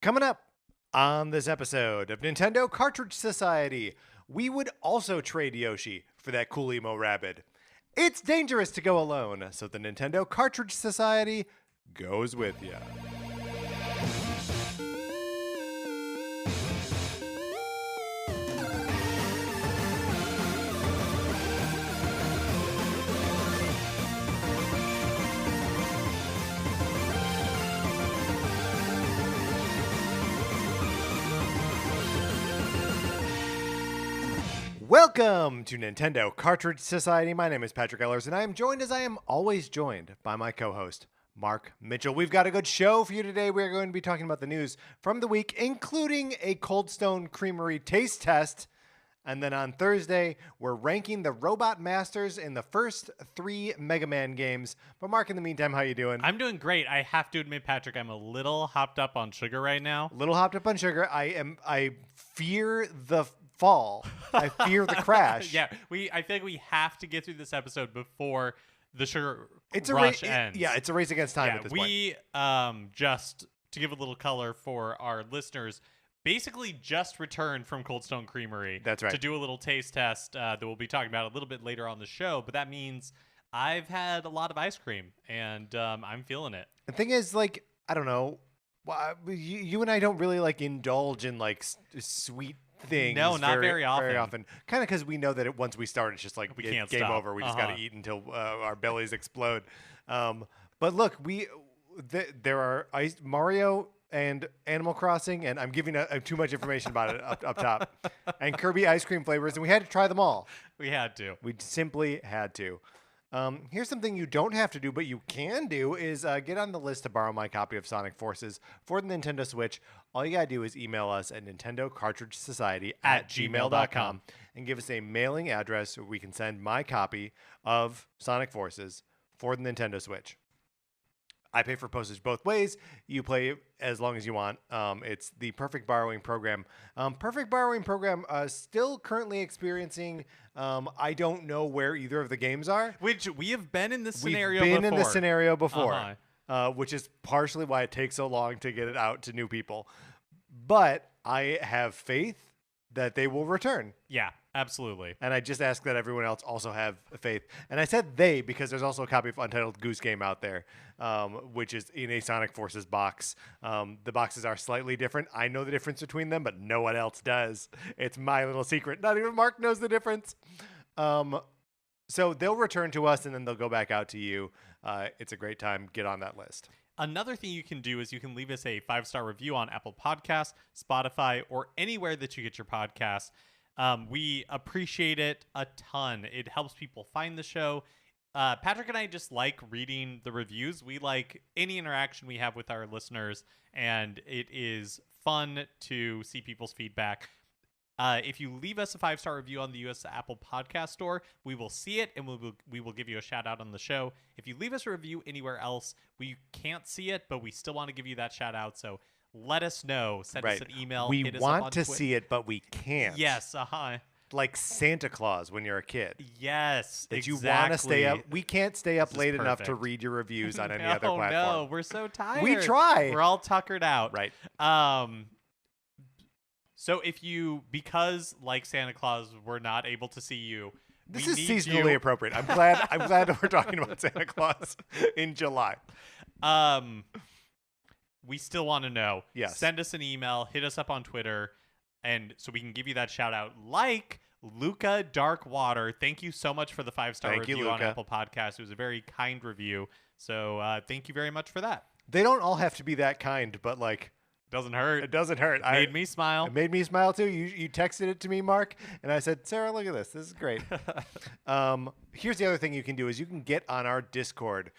Coming up on this episode of Nintendo Cartridge Society, we would also trade Yoshi for that cool emo Rabbid. It's dangerous to go alone, so the Nintendo Cartridge Society goes with you. Welcome to Nintendo Cartridge Society. My name is Patrick Ellers, and I am joined, as I am always joined, by my co-host, Mark Mitchell. We've got a good show for you today. We're going to be talking about the news from the week, including a Cold Stone Creamery taste test. And then on Thursday, we're ranking the Robot Masters in the first 3 Mega Man games. But Mark, in the meantime, how you doing? I'm doing great. I have to admit, Patrick, I'm a little hopped up on sugar right now. A little hopped up on sugar. I fear the fall. I fear the crash. Yeah, I feel like we have to get through this episode before the sugar ends. Yeah, it's a race against time at this point. We just to give a little color for our listeners, basically just returned from Cold Stone Creamery. That's right. To do a little taste test that we'll be talking about a little bit later on the show. But that means I've had a lot of ice cream, and I'm feeling it. The thing is, like, I don't know, you and I don't really like indulge in like sweet things. No, not very often. Very often. Kind of because we know that once we start, it's just like we can't game stop. over. We just got to eat until our bellies explode. But look, there are Mario and Animal Crossing, and I'm giving too much information about it up top, and Kirby ice cream flavors, and we had to try them all. We had to. We simply had to. Here's something you don't have to do, but you can do, is get on the list to borrow my copy of Sonic Forces for the Nintendo Switch. All you gotta do is email us at nintendocartridgesociety@gmail.com and give us a mailing address where we can send my copy of Sonic Forces for the Nintendo Switch. I pay for postage both ways. You play as long as you want. It's the Perfect Borrowing Program. Still currently experiencing, I don't know where either of the games are. Which we have been in this scenario before. Which is partially why it takes so long to get it out to new people. But I have faith that they will return. Yeah, absolutely. And I just ask that everyone else also have faith. And I said they because there's also a copy of Untitled Goose Game out there, which is in a Sonic Forces box. The boxes are slightly different. I know the difference between them, but no one else does. It's my little secret. Not even Mark knows the difference. So they'll return to us, and then they'll go back out to you. It's a great time. Get on that list. Another thing you can do is you can leave us a 5-star review on Apple Podcasts, Spotify, or anywhere that you get your podcasts. We appreciate it a ton. It helps people find the show. Patrick and I just like reading the reviews. We like any interaction we have with our listeners, and it is fun to see people's feedback. If you leave us a 5-star review on the US Apple Podcast Store, we will see it, and we will give you a shout out on the show. If you leave us a review anywhere else, we can't see it, but we still want to give you that shout out. So let us know. Send us an email. We want to see it, but we can't. Yes. Like Santa Claus when you're a kid. Yes, that exactly. You want to stay up. We can't stay up late enough to read your reviews on any other platform. No, we're so tired. We try. We're all tuckered out. Right. So because like Santa Claus, we're not able to see you. This is seasonally appropriate. I'm glad that we're talking about Santa Claus in July. We still want to know. Yes. Send us an email, hit us up on Twitter, and so we can give you that shout out. Like Luca Darkwater, thank you so much for the 5-star review on Apple Podcasts. It was a very kind review. So thank you very much for that. They don't all have to be that kind, but like, doesn't hurt. It doesn't hurt. It made me smile. It made me smile too. You texted it to me, Mark, and I said, Sarah, look at this. This is great. Here's the other thing you can do is you can get on our Discord,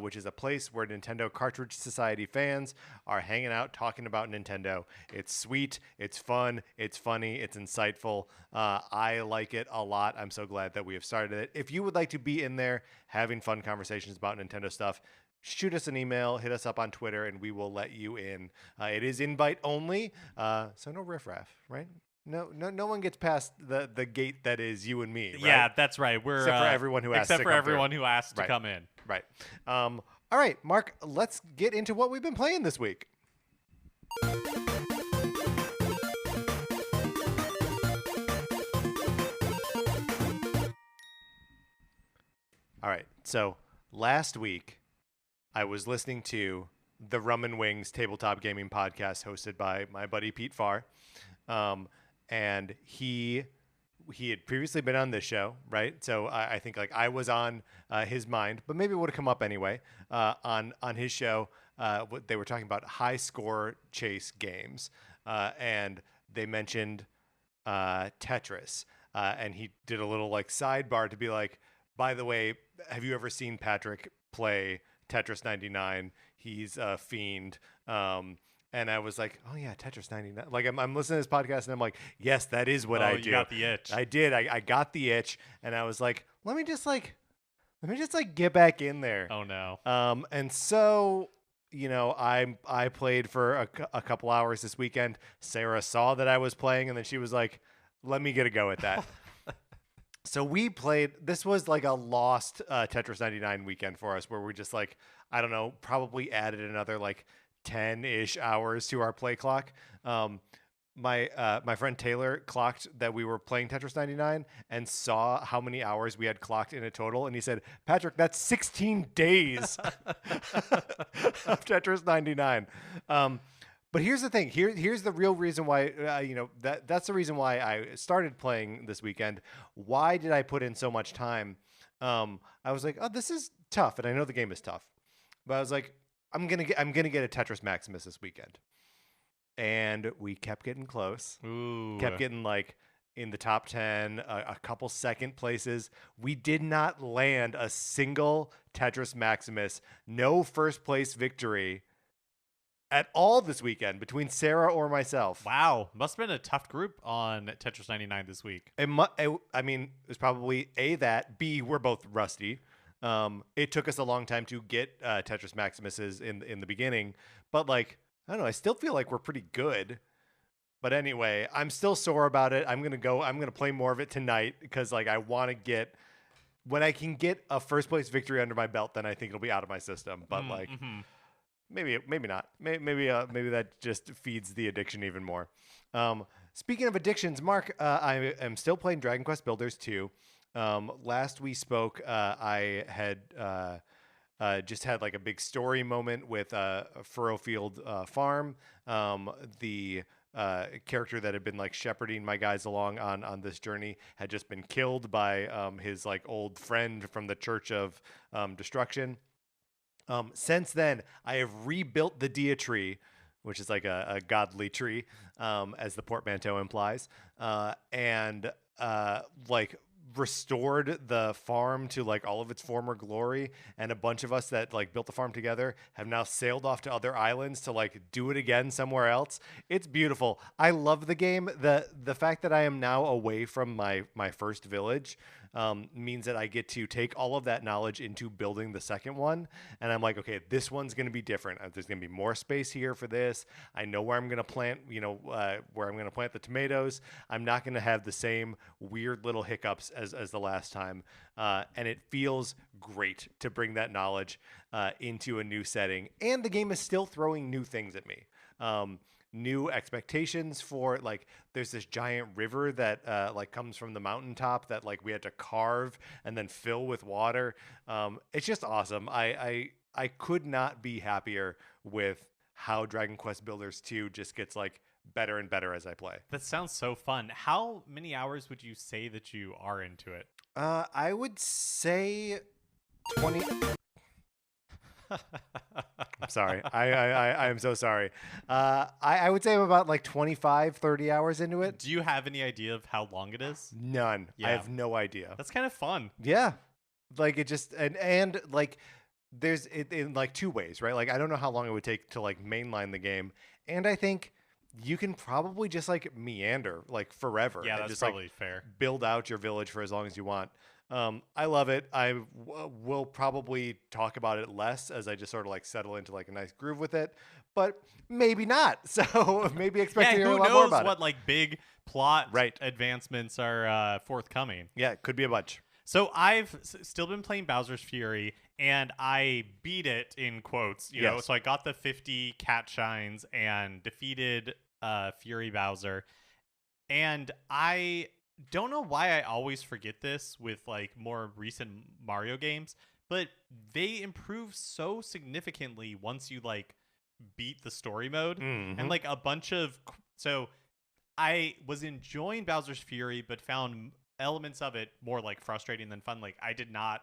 which is a place where Nintendo Cartridge Society fans are hanging out talking about Nintendo. It's sweet. It's fun. It's funny. It's insightful. I like it a lot. I'm so glad that we have started it. If you would like to be in there having fun conversations about Nintendo stuff, shoot us an email, hit us up on Twitter, and we will let you in. It is invite only, so no riffraff, right? No one gets past the gate that is you and me. Right? Yeah, that's right. Except for everyone who asked to come in. Right. All right, Mark. Let's get into what we've been playing this week. All right. So last week, I was listening to the Rum and Wings tabletop gaming podcast hosted by my buddy Pete Farr. And he had previously been on this show, right? So I think like I was on his mind, but maybe it would have come up anyway on his show. They were talking about high score chase games, and they mentioned Tetris, and he did a little like sidebar to be like, by the way, have you ever seen Patrick play Tetris 99? He's a fiend. And I was like, oh yeah, Tetris 99. Like I'm listening to this podcast and I'm like, yes, that is what I do. You got the itch. I did. I got the itch, and I was like, let me just get back in there. Oh no. And so, you know, I played for a couple hours this weekend. Sarah saw that I was playing, and then she was like, let me get a go at that. So we played. This was like a lost Tetris 99 weekend for us, where we just like, I don't know, probably added another like 10-ish hours to our play clock. My friend Taylor clocked that we were playing Tetris 99 and saw how many hours we had clocked in a total, and he said, Patrick, that's 16 days of Tetris 99. But here's the thing. Here's the real reason why, that's the reason why I started playing this weekend. Why did I put in so much time? I was like, oh, this is tough, and I know the game is tough, but I was like, I'm gonna get a Tetris Maximus this weekend, and we kept getting close. Ooh. Kept getting like in the top 10, a couple second places. We did not land a single Tetris Maximus. No first place victory at all this weekend between Sarah or myself. Wow. Must have been a tough group on Tetris 99 this week. I mean, it was probably A, that, B, we're both rusty. It took us a long time to get Tetris Maximuses in the beginning, but like, I don't know, I still feel like we're pretty good. But anyway, I'm still sore about it. I'm gonna play more of it tonight because like I want to get, when I can get a first place victory under my belt, then I think it'll be out of my system. But like, maybe not. Maybe that just feeds the addiction even more. Speaking of addictions, Mark, I am still playing Dragon Quest Builders 2. Last we spoke, I had just had like a big story moment with Furrowfield Farm. The character that had been like shepherding my guys along on this journey had just been killed by his like old friend from the Church of Destruction. Since then, I have rebuilt the Dia tree, which is like a godly tree, as the portmanteau implies, and like restored the farm to like all of its former glory, and a bunch of us that like built the farm together have now sailed off to other islands to like do it again somewhere else. It's beautiful. I love the game. The fact that I am now away from my first village means that I get to take all of that knowledge into building the second one. And I'm like, okay, this one's going to be different. There's going to be more space here for this. I know where I'm going to plant, where I'm going to plant the tomatoes. I'm not going to have the same weird little hiccups as the last time. And it feels great to bring that knowledge into a new setting. And the game is still throwing new things at me. New expectations for like, there's this giant river that like comes from the mountaintop that like we had to carve and then fill with water. It's just awesome. I could not be happier with how Dragon Quest Builders 2 just gets like better and better as I play. That sounds so fun. How many hours would you say that you are into it? I would say 20. I'm sorry. I am so sorry. I would say I'm about like 25, 30 hours into it. Do you have any idea of how long it is? None. Yeah. I have no idea. That's kind of fun. Yeah. Like it just, and like there's it in like two ways, right? Like I don't know how long it would take to like mainline the game. And I think you can probably just like meander like forever. Yeah, and that's just, probably like, fair. Build out your village for as long as you want. I love it. I will probably talk about it less as I just sort of like settle into like a nice groove with it, but maybe not. So maybe expect to hear a lot more about it. Who knows what like big plot Right. advancements are forthcoming. Yeah, it could be a bunch. So I've still been playing Bowser's Fury, and I beat it in quotes, you know. Yes. So I got the 50 cat shines and defeated Fury Bowser, and I don't know why I always forget this with like more recent Mario games, but they improve so significantly once you like beat the story mode and like a bunch of so I was enjoying Bowser's Fury, but found elements of it more like frustrating than fun. Like I do not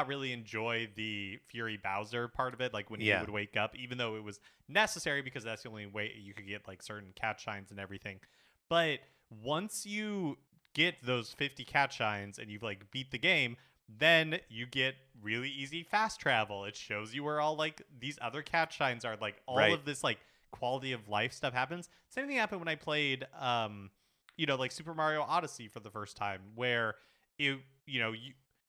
really enjoy the Fury Bowser part of it, like when he would wake up, even though it was necessary because that's the only way you could get like certain cat shines and everything. But once you get those 50 cat shines and you've like beat the game, then you get really easy fast travel. It shows you where all like these other cat shines are, like all of this like quality of life stuff happens. Same thing happened when I played like Super Mario Odyssey for the first time, where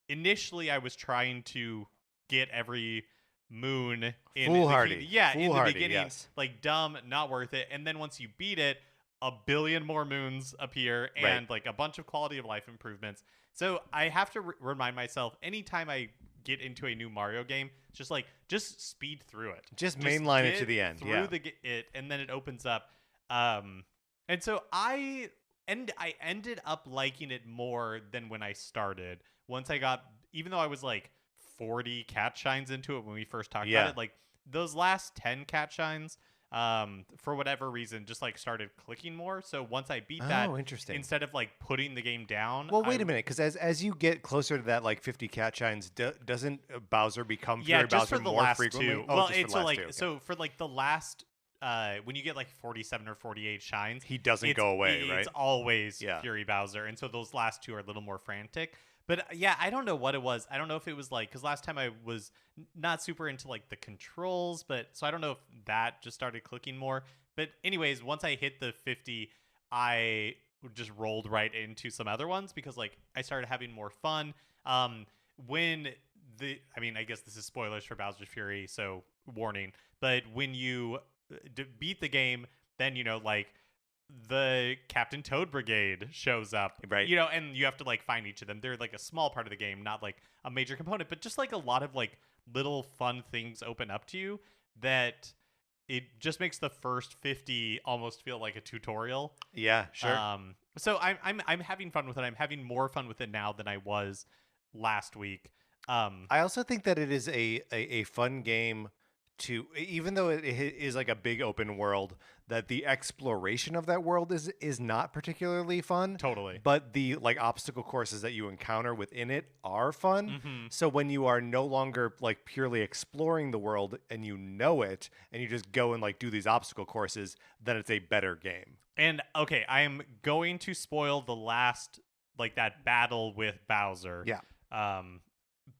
initially I was trying to get every moon in foolhardy. in the beginning, like dumb, not worth it. And then once you beat it, a billion more moons appear and like a bunch of quality of life improvements. So I have to remind myself anytime I get into a new Mario game, just speed through it. Just mainline it to the end. Through and then it opens up. And so I ended up liking it more than when I started. Once I got, even though I was like 40 cat shines into it when we first talked about it, like those last 10 cat shines, for whatever reason, just like started clicking more. So once I beat that, interesting. Instead of like putting the game down. Well, wait a minute, because as you get closer to that like 50 cat shines, doesn't Bowser become Fury Bowser more frequently? Two. Well, it's so for like the last. When you get like 47 or 48 shines, he doesn't go away, right? It's always Fury Bowser, and so those last two are a little more frantic. But I don't know what it was. I don't know if it was like, because last time I was not super into like the controls, but so I don't know if that just started clicking more. But anyways, once I hit the 50, I just rolled right into some other ones because like I started having more fun. I guess this is spoilers for Bowser's Fury, so warning. But when you beat the game, then like the Captain Toad Brigade shows up, right? And you have to like find each of them. They're like a small part of the game, not like a major component, but just like a lot of like little fun things open up to you that it just makes the first 50 almost feel like a tutorial. Yeah, sure. So I'm having fun with it. I'm having more fun with it now than I was last week. I also think that it is a fun game to, even though it is like a big open world, that the exploration of that world is not particularly fun. Totally. But the like obstacle courses that you encounter within it are fun. Mm-hmm. So when you are no longer like purely exploring the world and you know it and you just go and like do these obstacle courses, then it's a better game. And okay, I am going to spoil the last, like that battle with Bowser. Yeah.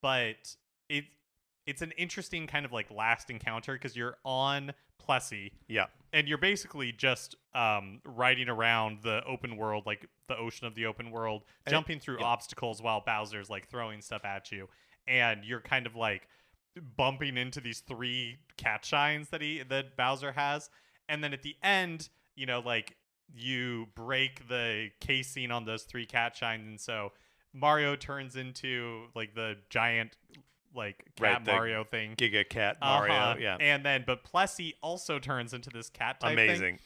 But it's an interesting kind of like last encounter because you're on Plessy. Yeah. And you're basically just riding around the open world, like the ocean of the open world, jumping through obstacles while Bowser's like throwing stuff at you. And you're kind of like bumping into these 3 cat shines that Bowser has. And then at the end, like you break the casing on those 3 cat shines. And so Mario turns into like the giant like cat Mario thing, Giga Cat Mario, but Plessy also turns into this cat type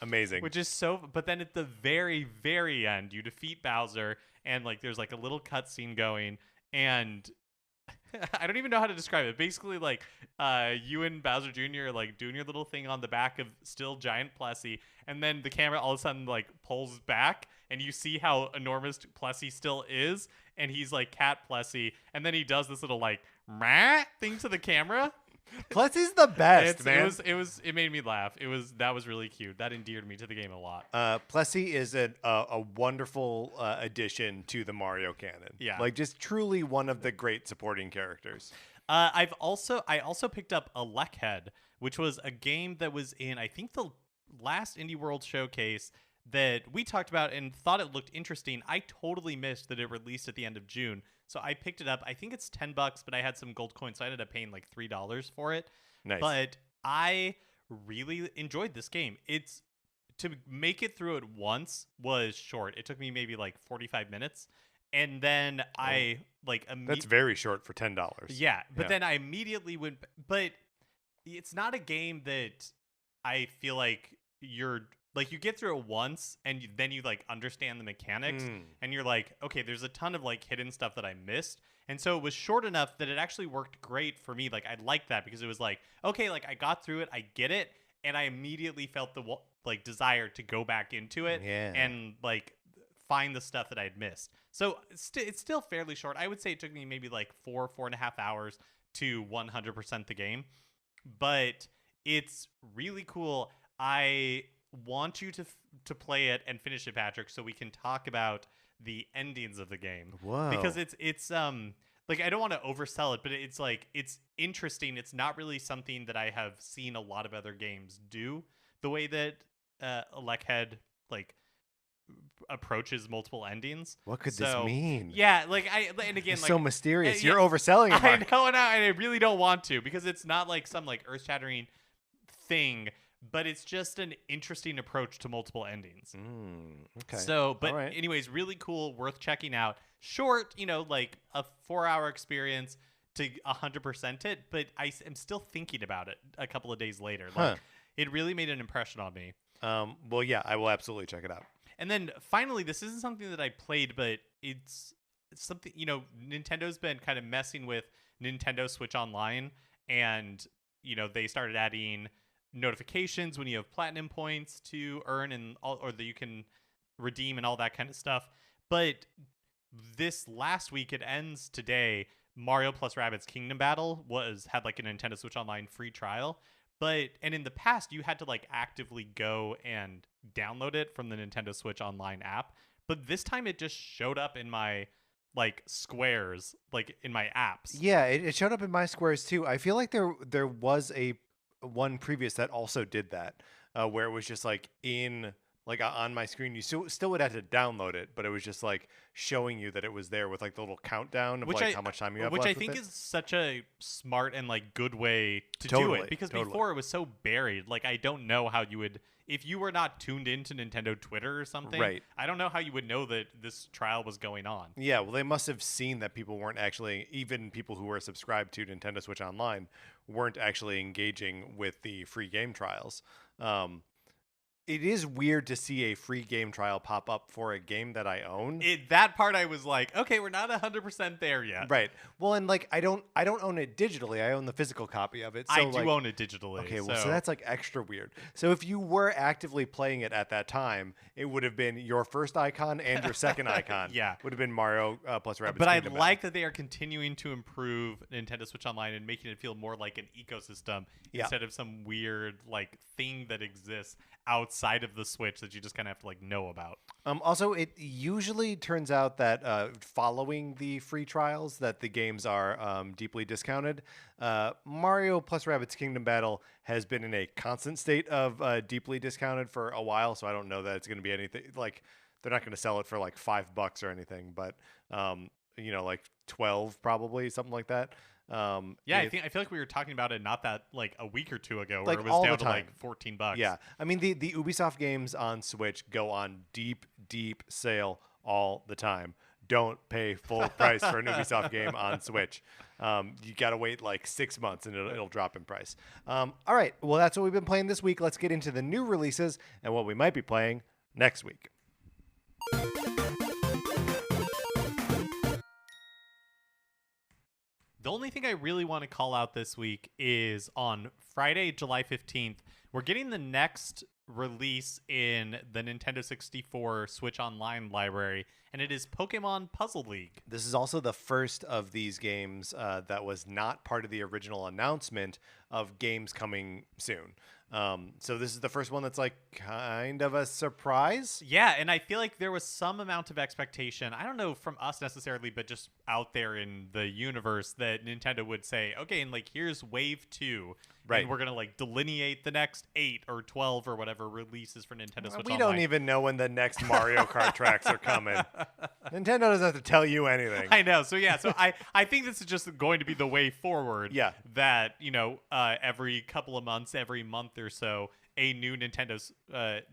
amazing, which is so. But then at the very very end, you defeat Bowser, and like there's like a little cutscene going, and I don't even know how to describe it. Basically, like you and Bowser Jr. are like doing your little thing on the back of still giant Plessy, and then the camera all of a sudden like pulls back, and you see how enormous Plessy still is, and he's like cat Plessy, and then he does this little like meh thing to the camera. Plessy's the best, man. It made me laugh. That was really cute. That endeared me to the game a lot. Plessy is a wonderful addition to the Mario canon. Yeah, like just truly one of the great supporting characters. I also picked up ElecHead, which was a game that was in I think the last Indie World Showcase that we talked about and thought it looked interesting. I totally missed that it released at the end of June. So I picked it up. I think it's $10, but I had some gold coins, so I ended up paying like $3 for it. Nice. But I really enjoyed this game. To make it through it once was short. It took me maybe like 45 minutes. And then that's very short for $10. Yeah, but then I immediately went. But it's not a game that I feel like you're like you get through it once and then you like understand the mechanics and you're like, okay, there's a ton of like hidden stuff that I missed. And so it was short enough that it actually worked great for me. Like I liked that because it was like, okay, like I got through it, I get it, and I immediately felt the like desire to go back into it and like find the stuff that I'd missed. So it's still fairly short. I would say it took me maybe like 4.5 hours to 100% the game, but it's really cool. I want you to play it and finish it, Patrick, so we can talk about the endings of the game. Whoa. Because it's like I don't want to oversell it, but it's like it's interesting. It's not really something that I have seen a lot of other games do the way that ElecHead like approaches multiple endings. What could this mean? Yeah, like and again, it's like so mysterious. You're overselling it, Mark. I know, and I really don't want to because it's not like some like earth-shattering thing, but it's just an interesting approach to multiple endings. Okay. So, but anyways, really cool, worth checking out. Short, like a 4-hour experience to 100% it, but I am still thinking about it a couple of days later. Like, it really made an impression on me. Well, yeah, I will absolutely check it out. And then finally, this isn't something that I played, but it's something, Nintendo's been kind of messing with Nintendo Switch Online, and, they started adding notifications when you have platinum points to earn and all, or that you can redeem and all that kind of stuff. But this last week, it ends today. Mario plus Rabbids Kingdom Battle had like a Nintendo Switch Online free trial. And in the past, you had to like actively go and download it from the Nintendo Switch Online app. But this time it just showed up in my like squares, like in my apps. Yeah, it showed up in my squares too. I feel like there was a one previous that also did that, where it was just like on my screen. You still would have to download it, but it was just like showing you that it was there with like the little countdown of how much time you have left. Which I think is such a smart and like good way to do it, because before it was so buried. Like I don't know how you would, if you were not tuned into Nintendo Twitter or something. Right. I don't know how you would know that this trial was going on. Yeah, well, they must have seen that people weren't actually, even people who were subscribed to Nintendo Switch Online weren't actually engaging with the free game trials. It is weird to see a free game trial pop up for a game that I own. That part I was like, okay, we're not 100% there yet. Right. Well, and like I don't own it digitally. I own the physical copy of it. So I do own it digitally. Okay, well, so that's like extra weird. So if you were actively playing it at that time, it would have been your first icon and your second icon. Yeah. Would have been Mario plus Rabbids. But I like that they are continuing to improve Nintendo Switch Online and making it feel more like an ecosystem instead of some weird like thing that exists outside of the Switch that you just kind of have to like know about. Also, it usually turns out that following the free trials that the games are deeply discounted. Mario plus Rabbids Kingdom Battle has been in a constant state of deeply discounted for a while, so I don't know that it's going to be anything like they're not going to sell it for like $5 or anything, but like 12 probably, something like that. I feel like we were talking about it not that like a week or two ago, like where it was down to like $14. Yeah, I mean the Ubisoft games on Switch go on deep sale all the time. Don't pay full price for an Ubisoft game on Switch. You gotta wait like 6 months and it'll drop in price. All right, well that's what we've been playing this week. Let's get into the new releases and what we might be playing next week. The only thing I really want to call out this week is on Friday, July 15th, we're getting the next release in the Nintendo 64 Switch Online library, and it is Pokemon Puzzle League. This is also the first of these games that was not part of the original announcement of games coming soon. So this is the first one that's like kind of a surprise. Yeah, and I feel like there was some amount of expectation, I don't know from us necessarily, but just out there in the universe, that Nintendo would say, okay, and like here's wave 2. Right. And we're going to like delineate the next 8 or 12 or whatever releases for Nintendo Switch We Online. don't even know when the next Mario Kart tracks are coming. Nintendo doesn't have to tell you anything. I know. So yeah, so I think this is just going to be the way forward. Yeah. That, every couple of months, every month or so, a new Nintendo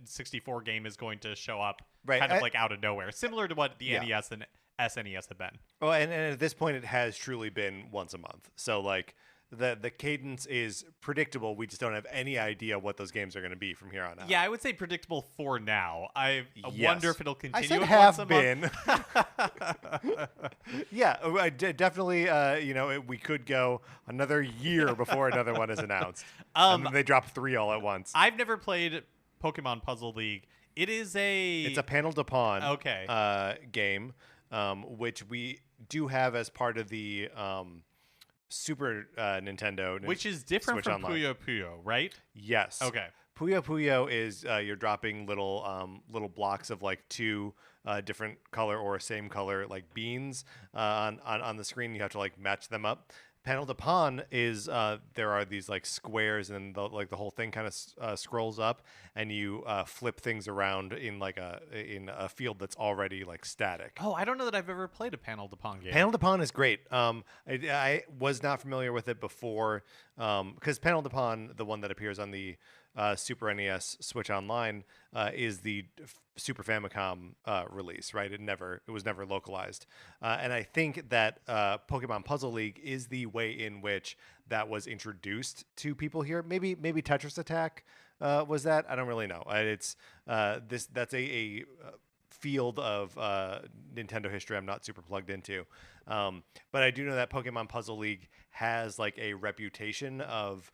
64 game is going to show up kind of like out of nowhere. Similar to what the NES and SNES have been. Well, and at this point, it has truly been once a month. So like the cadence is predictable. We just don't have any idea what those games are going to be from here on out. Yeah, I would say predictable for now. I Yes. wonder if it'll continue. I said with have once a been. month. Yeah, definitely. We could go another year before another one is announced. And then they drop 3 all at once. I've never played Pokemon Puzzle League. It's a panel to pawn game, which we do have as part of the Super Nintendo, which is different Switch from Online. Puyo Puyo, right? Yes. Okay. Puyo Puyo is you're dropping little blocks of like 2 different color or same color like beans on the screen. You have to like match them up. Panel to pawn is there are these like squares, and the whole thing kind of scrolls up, and you flip things around in a field that's already like static. Oh, I don't know that I've ever played a panel to pawn game. Panel to pawn is great. I was not familiar with it before because panel to pawn, the one that appears on the Super NES Switch Online, is the Super Famicom release, right? It was never localized, and I think that Pokemon Puzzle League is the way in which that was introduced to people here. Maybe Tetris Attack was that. I don't really know. It's that's a field of Nintendo history I'm not super plugged into, but I do know that Pokemon Puzzle League has like a reputation of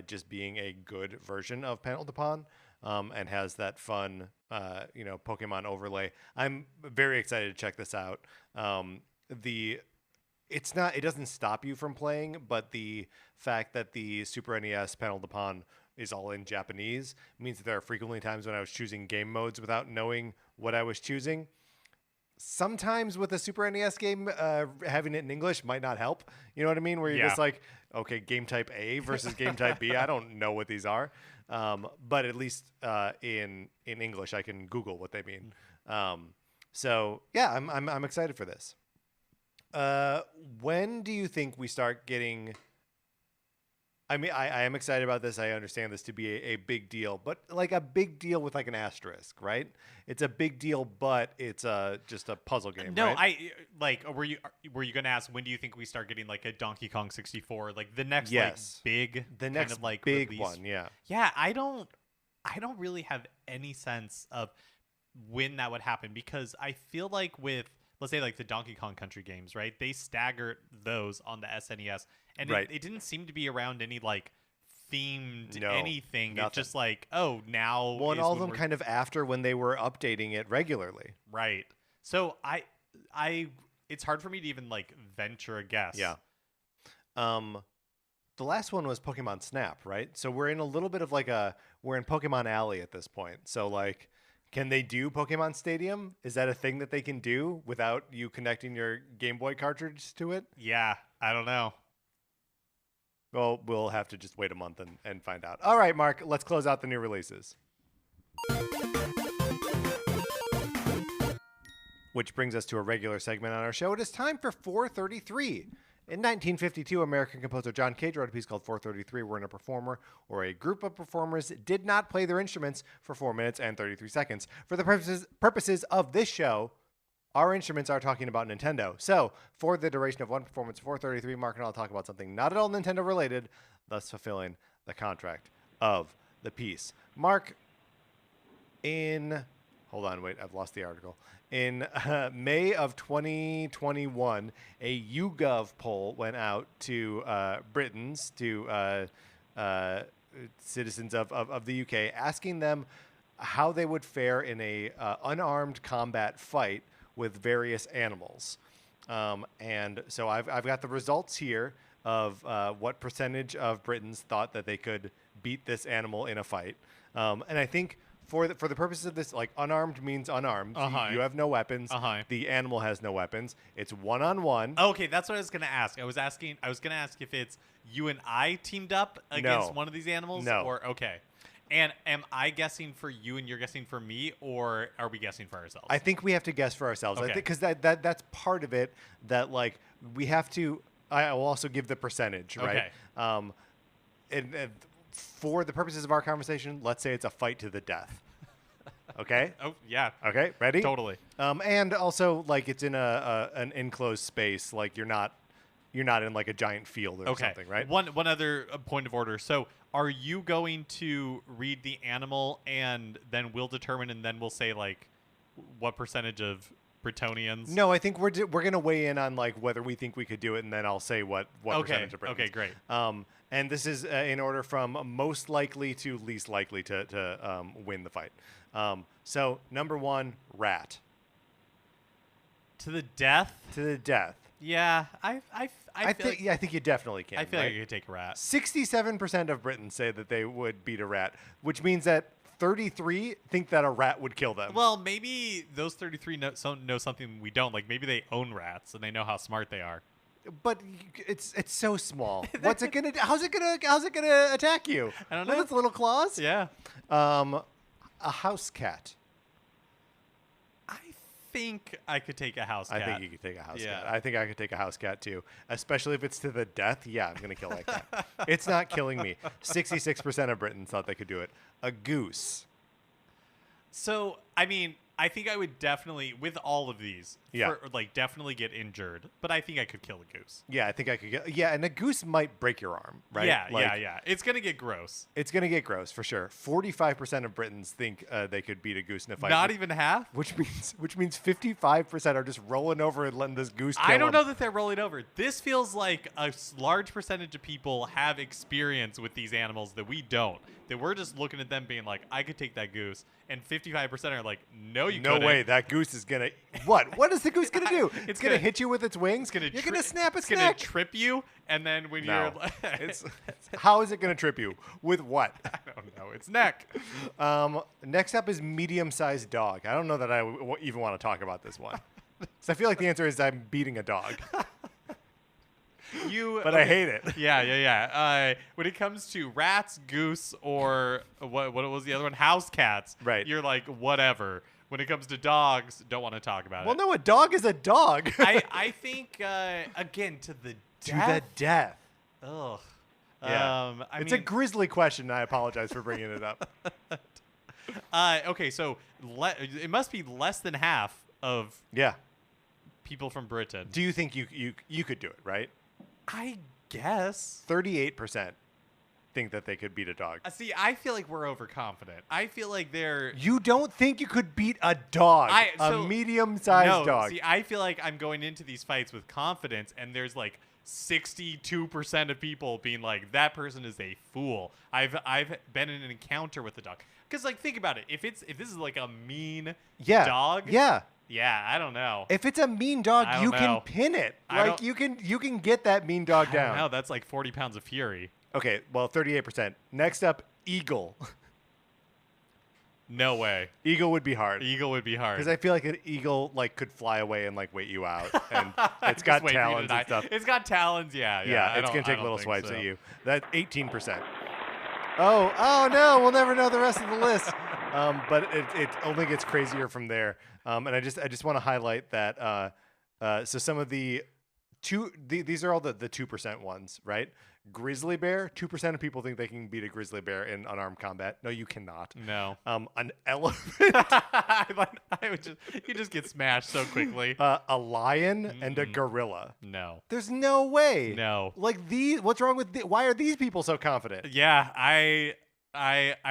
just being a good version of panel to pawn, and has that fun Pokemon overlay. I'm very excited to check this out. It doesn't stop you from playing, but the fact that the Super NES panel to pawn is all in Japanese means that there are frequently times when I was choosing game modes without knowing what I was choosing. Sometimes with a Super NES game, having it in English might not help. You know what I mean? Where you're just like, okay, game type A versus game type B. I don't know what these are. But at least in English, I can Google what they mean. So yeah, I'm excited for this. When do you think we start getting? I mean, I am excited about this. I understand this to be a big deal, but like a big deal with like an asterisk, right? It's a big deal, but it's just a puzzle game. No, right? were you gonna ask when do you think we start getting like a Donkey Kong 64, like the next big release? one, yeah. Yeah, I don't really have any sense of when that would happen, because I feel like with, let's say, like the Donkey Kong Country games, right? They staggered those on the SNES, and it didn't seem to be around any like themed anything. Nothing. It's just like, oh, now. Well, and all of them kind of after when they were updating it regularly. Right. So it's hard for me to even like venture a guess. Yeah. The last one was Pokemon Snap, right? So we're in a little bit of like we're in Pokemon Alley at this point. So like, can they do Pokemon Stadium? Is that a thing that they can do without you connecting your Game Boy cartridge to it? Yeah, I don't know. Well, we'll have to just wait a month and find out. All right, Mark, let's close out the new releases. Which brings us to a regular segment on our show. It is time for 433. In 1952, American composer John Cage wrote a piece called 433, wherein a performer or a group of performers did not play their instruments for 4 minutes and 33 seconds. For the purposes of this show, our instruments are talking about Nintendo. So, for the duration of one performance, 433, Mark and I will talk about something not at all Nintendo related, thus fulfilling the contract of the piece. Mark, hold on, wait, I've lost the article. In May of 2021, a YouGov poll went out to Britons, to citizens of the UK, asking them how they would fare in a unarmed combat fight with various animals. And so I've got the results here of what percentage of Britons thought that they could beat this animal in a fight. And I think for the purposes of this, like, unarmed means unarmed. You have no weapons. The animal has no weapons. It's one-on-one. Okay, that's what I was gonna ask. I was gonna ask if it's you and I teamed up against one of these animals. No. Or okay. And am I guessing for you and you're guessing for me, or are we guessing for ourselves? I think we have to guess for ourselves. Okay. I think because that's part of it. That like we have to. I will also give the percentage, right? Okay. And for the purposes of our conversation, let's say it's a fight to the death. Okay. Oh yeah. Okay. Ready? Totally. And also, like, it's in an enclosed space. Like, you're not you're not in like a giant field or Okay. something, right? One other point of order. So, are you going to read the animal and then we'll determine, and then we'll say like what percentage of Britonians? No, I think we're gonna weigh in on like whether we think we could do it, and then I'll say what Okay. percentage of Britons. Okay. Great. And this is in order from most likely to least likely to win the fight. So number 1, rat. To the death. To the death. Yeah. I think you definitely can. I feel right? like you could take a rat. 67% of Britons say that they would beat a rat, which means that 33 think that a rat would kill them. Well, maybe those 33 know something we don't. Like maybe they own rats and they know how smart they are. But it's so small. What's it gonna do? How's it gonna attack you? I don't With know. its little claws? Yeah. A house cat. I think I could take a house cat. I think you could take a house Yeah. cat. I think I could take a house cat too, especially if it's to the death. Yeah, I'm gonna kill that cat. It's not killing me. 66% of Britons thought they could do it. A goose. So, I mean, I think I would definitely, with all of these, Yeah. definitely get injured. But I think I could kill a goose. Yeah, I think I could get. Yeah, and a goose might break your arm, right? Yeah. It's gonna get gross. It's gonna get gross for sure. 45% of Britons think they could beat a goose in a fight. Not even half. Which means 55% are just rolling over and letting this goose kill I don't them. know that they're rolling over. This feels like a large percentage of people have experience with these animals that we don't. That we're just looking at them being like, I could take that goose. And 55% are like, no, you No couldn't. way, that goose is gonna. What? What is the goose gonna do? It's gonna gonna- hit you with its wings. You're gonna snap its gonna neck. trip you, and then when No. you're It's how is it gonna trip you? With what? I don't know, its neck. Next up is medium-sized dog. I don't know that I even want to talk about this one. So I feel like the answer is I'm beating a dog, but I hate it. Yeah. When it comes to rats, goose, or what was the other one? House cats. Right. You're like, whatever. When it comes to dogs, don't want to talk about Well, it. no, a dog is a dog. I think, again, to the To death. the death. Ugh. Yeah. It's a mean, grisly question. I apologize for bringing it up. okay, so it must be less than half of Yeah. people from Britain. Do you think you could do it, right? I guess. 38% think that they could beat a dog. See, I feel like we're overconfident. I feel like they're You don't think you could beat a dog, a medium-sized dog. See, I feel like I'm going into these fights with confidence, and there's like 62% of people being like, that person is a fool. I've been in an encounter with the dog. Because like, think about it. If this is like a mean dog, Yeah. yeah, I don't know. If it's a mean dog, I don't you know. can pin it. I Like don't- you can get that mean dog I don't down. know. That's like 40 pounds of fury. Okay, well, 38%. Next up, eagle. No way. Eagle would be hard. Eagle would be hard. Because I feel like an eagle like could fly away and like wait you out, and it's Just got wait for you to talons die. and stuff. It's got talons, yeah. Yeah, I it's don't- gonna I take don't little think swipes so. at you. That's 18%. Oh no, we'll never know the rest of the list. But it only gets crazier from there. And I just want to highlight that. So some of these are all the 2% ones, right? Grizzly bear. 2% of people think they can beat a grizzly bear in unarmed combat. No, you cannot. No. An elephant. You just get smashed so quickly. A lion and a gorilla. No. There's no way. No. Like these. What's wrong with? Why are these people so confident? Yeah, I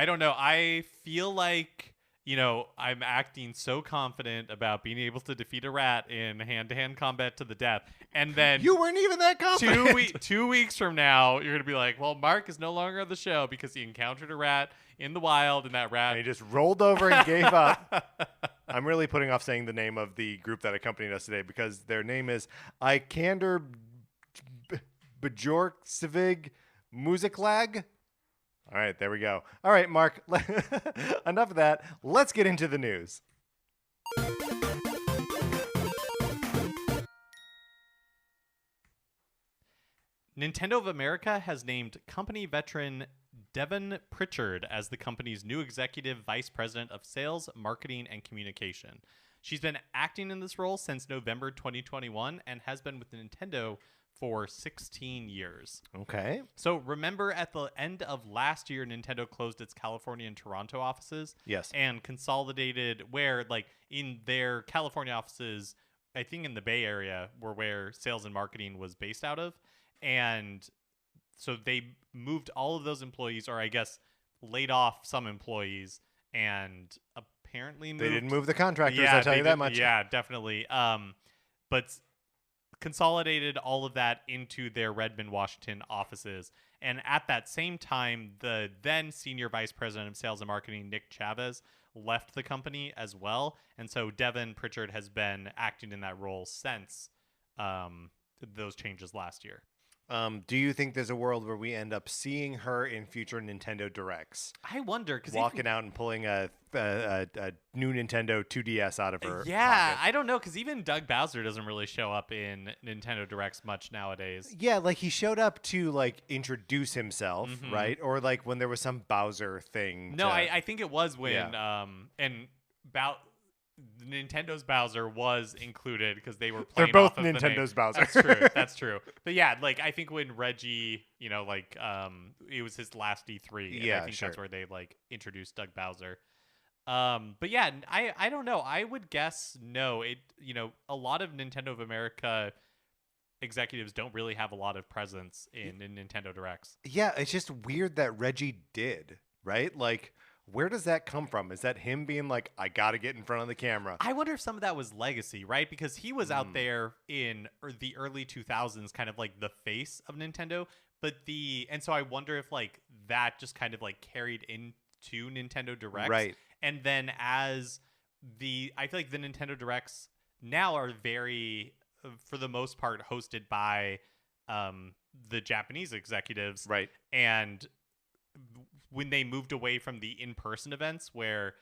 don't know. I feel like, I'm acting so confident about being able to defeat a rat in hand-to-hand combat to the death. And then You weren't even that confident. 2 weeks from now, you're going to be like, well, Mark is no longer on the show because he encountered a rat in the wild, and that rat... And he just rolled over and gave up. I'm really putting off saying the name of the group that accompanied us today because their name is Ikander Bajork Svig Musiklag. All right, there we go. All right, Mark, enough of that. Let's get into the news. Nintendo of America has named company veteran Devin Pritchard as the company's new executive vice president of sales, marketing, and communication. She's been acting in this role since November 2021 and has been with Nintendo for 16 years. Okay. So remember at the end of last year, Nintendo closed its California and Toronto offices. Yes. And consolidated where, like, in their California offices, I think in the Bay Area were where sales and marketing was based out of. And so they moved all of those employees, or I guess laid off some employees, and apparently moved. They didn't move the contractors, Yeah, I'll tell you that much. Yeah, definitely. But consolidated all of that into their Redmond, Washington offices. And at that same time, the then senior vice president of sales and marketing, Nick Chavez, left the company as well. And so Devin Pritchard has been acting in that role since those changes last year. Do you think there's a world where we end up seeing her in future Nintendo Directs? I wonder, because walking out and pulling a new Nintendo 2DS out of her yeah, pocket. I don't know, because even Doug Bowser doesn't really show up in Nintendo Directs much nowadays. Yeah, like he showed up to like introduce himself, right? Or like when there was some Bowser thing. No, I think it was when Nintendo's Bowser was included because they were playing. They're both off of Nintendo's the name. Bowser. That's true. That's true. But yeah, like I think when Reggie, it was his last E3. And Yeah, I think sure. that's where they like introduced Doug Bowser. But yeah, I don't know. I would guess no. A lot of Nintendo of America executives don't really have a lot of presence in Nintendo Directs. Yeah, it's just weird that Reggie did, right? Like, where does that come from? Is that him being like, I got to get in front of the camera? I wonder if some of that was legacy, right? Because he was out there in the early 2000s, kind of like the face of Nintendo. And so I wonder if like that just kind of like carried into Nintendo Directs. Right. And then I feel like the Nintendo Directs now are very, for the most part, hosted by the Japanese executives. Right. And when they moved away from the in-person events where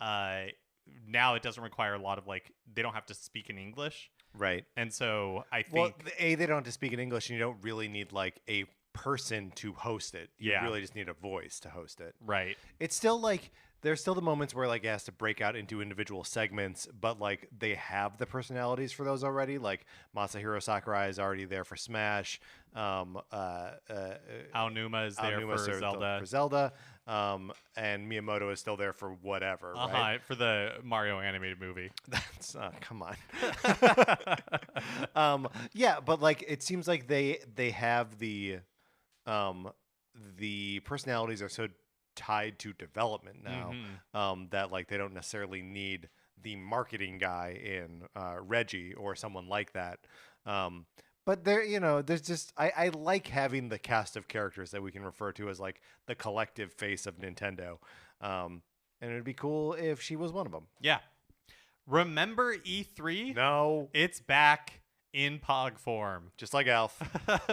now it doesn't require a lot of like, they don't have to speak in English. Right. And so I think... Well, they don't have to speak in English, and you don't really need like a person to host it. You really just need a voice to host it. Right. It's still like, there's still the moments where like it has to break out into individual segments, but like they have the personalities for those already. Like Masahiro Sakurai is already there for Smash. Aonuma is there for Zelda. And Miyamoto is still there for whatever, right? For the Mario animated movie. That's come on. Yeah, but like it seems like they have the personalities are so tied to development now that like they don't necessarily need the marketing guy in Reggie or someone like that. But there's just I like having the cast of characters that we can refer to as like the collective face of Nintendo. And it'd be cool if she was one of them. Yeah. Remember E3? No. It's back in POG form. Just like Alf.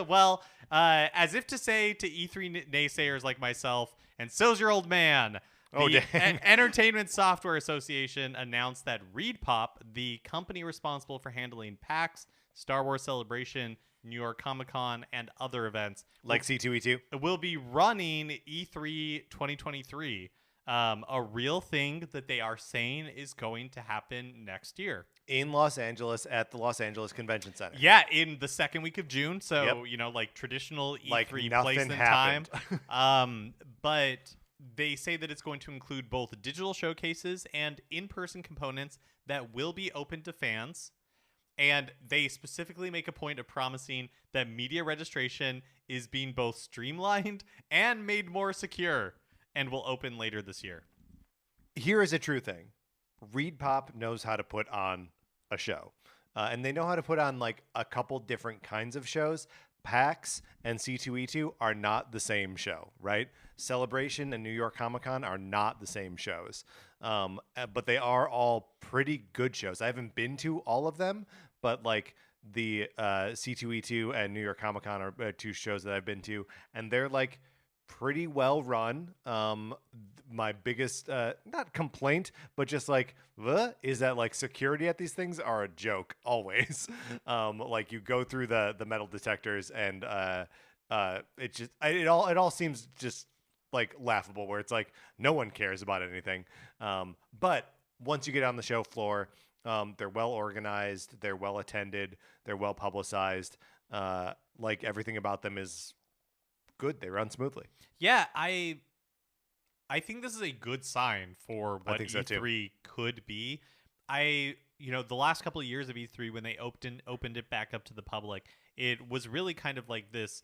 Well, as if to say to E3 naysayers like myself, and so's your old man. The Entertainment Software Association announced that ReedPop, the company responsible for handling PAX, Star Wars Celebration, New York Comic-Con, and other events, like C2E2, will be running E3 2023. A real thing that they are saying is going to happen next year. In Los Angeles at the Los Angeles Convention Center. Yeah, in the second week of June. So, like traditional E3 like place and happened. time. But they say that it's going to include both digital showcases and in-person components that will be open to fans. And they specifically make a point of promising that media registration is being both streamlined and made more secure and will open later this year. Here is a true thing. ReedPop knows how to put on a show. And they know how to put on like a couple different kinds of shows. PAX and C2E2 are not the same show, right? Celebration and New York Comic-Con are not the same shows. But they are all pretty good shows. I haven't been to all of them, but like the C2E2 and New York Comic-Con are two shows that I've been to, and they're like pretty well run. My biggest not complaint, but just like is that like security at these things are a joke always. Like you go through the metal detectors and it all seems just like laughable, where it's like no one cares about anything. But once you get on the show floor, they're well organized, they're well attended, they're well publicized. Like everything about them is good. They run smoothly. Yeah, I think this is a good sign for what E3 could be. the last couple of years of E3 when they opened it back up to the public, it was really kind of like this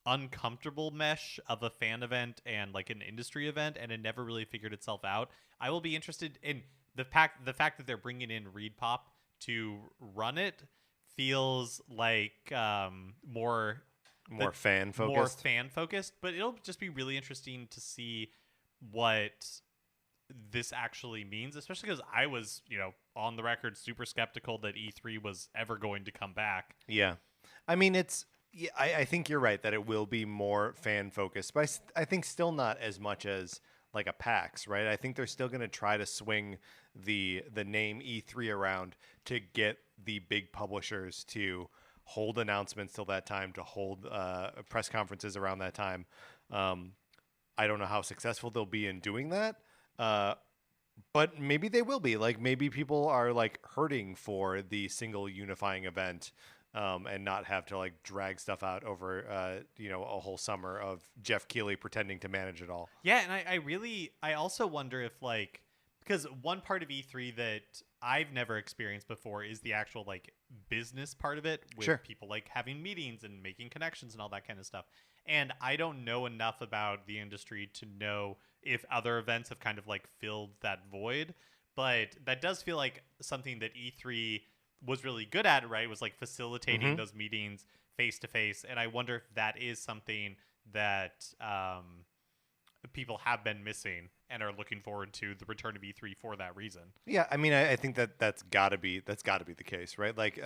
uncomfortable mesh of a fan event and like an industry event, and it never really figured itself out. I will be interested in the fact that they're bringing in ReedPop to run it feels like more fan focused. More fan focused, but it'll just be really interesting to see what this actually means, especially because I was, on the record super skeptical that E3 was ever going to come back. Yeah. I mean, I think you're right that it will be more fan focused, but I think still not as much as like a PAX, right? I think they're still going to try to swing the name E3 around to get the big publishers to hold announcements till that time, to hold press conferences around that time. I don't know how successful they'll be in doing that. But maybe they will be. Like, maybe people are like hurting for the single unifying event, and not have to like drag stuff out over a whole summer of Jeff Keighley pretending to manage it all. Yeah, and I also wonder if like, because one part of E3 that I've never experienced before is the actual like business part of it, with people like having meetings and making connections and all that kind of stuff. And I don't know enough about the industry to know if other events have kind of like filled that void, but that does feel like something that E3 was really good at, right? Was like facilitating those meetings face to face. And I wonder if that is something that people have been missing and are looking forward to the return of E3 for that reason. Yeah, I mean, I think that's got to be the case, right? Like,